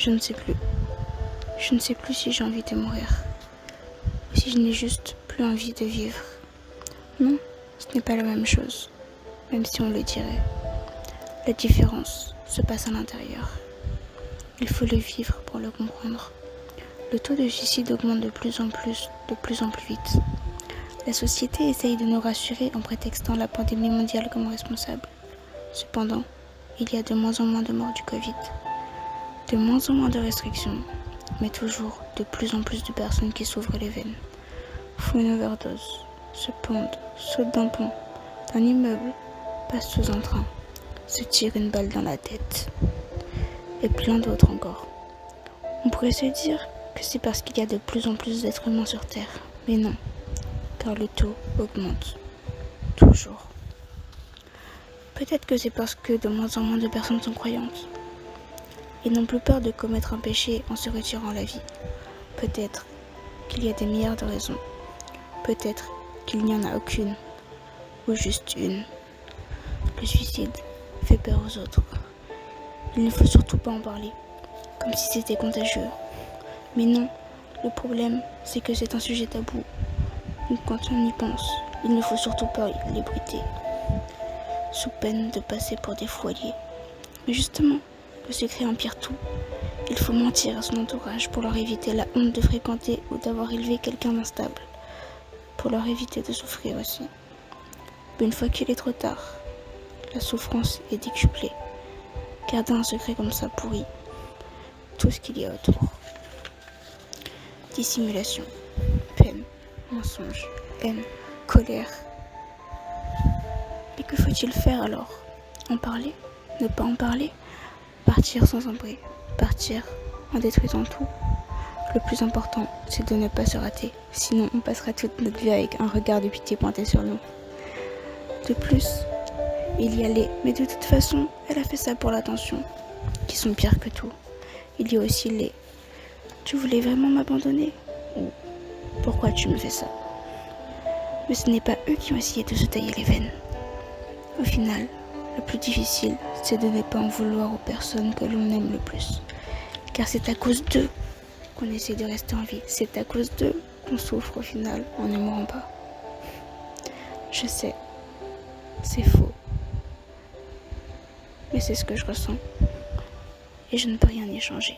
Je ne sais plus. Je ne sais plus si j'ai envie de mourir. Ou si je n'ai juste plus envie de vivre. Non, ce n'est pas la même chose. Même si on le dirait. La différence se passe à l'intérieur. Il faut le vivre pour le comprendre. Le taux de suicide augmente de plus en plus vite. La société essaye de nous rassurer en prétextant la pandémie mondiale comme responsable. Cependant, il y a de moins en moins de morts du Covid. De moins en moins de restrictions, mais toujours de plus en plus de personnes qui s'ouvrent les veines, font une overdose, se pendent, sautent d'un pont, d'un immeuble, passent sous un train, se tirent une balle dans la tête, et plein d'autres encore. On pourrait se dire que c'est parce qu'il y a de plus en plus d'êtres humains sur Terre, mais non, car le taux augmente, toujours. Peut-être que c'est parce que de moins en moins de personnes sont croyantes. Ils n'ont plus peur de commettre un péché en se retirant la vie. Peut-être qu'il y a des milliards de raisons. Peut-être qu'il n'y en a aucune, ou juste une. Le suicide fait peur aux autres. Il ne faut surtout pas en parler, comme si c'était contagieux. Mais non, le problème, c'est que c'est un sujet tabou. Donc quand on y pense, il ne faut surtout pas l'ébruiter, sous peine de passer pour des fous alliés. Mais justement, le secret empire tout. Il faut mentir à son entourage pour leur éviter la honte de fréquenter ou d'avoir élevé quelqu'un d'instable. Pour leur éviter de souffrir aussi. Mais une fois qu'il est trop tard, la souffrance est décuplée. Garder un secret comme ça pourrit tout ce qu'il y a autour. Dissimulation, peine, mensonge, haine, colère. Mais que faut-il faire alors? En parler? Ne pas en parler? Partir sans un bruit, partir en détruisant tout. Le plus important, c'est de ne pas se rater, sinon on passera toute notre vie avec un regard de pitié pointé sur nous. De plus, il y a mais de toute façon, elle a fait ça pour l'attention, qui sont pires que tout. Il y a aussi tu voulais vraiment m'abandonner? Ou pourquoi tu me fais ça? Mais ce n'est pas eux qui ont essayé de se tailler les veines. Au final, le plus difficile, c'est de ne pas en vouloir aux personnes que l'on aime le plus. Car c'est à cause d'eux qu'on essaie de rester en vie. C'est à cause d'eux qu'on souffre au final en ne mourant pas. Je sais, c'est faux. Mais c'est ce que je ressens. Et je ne peux rien y changer.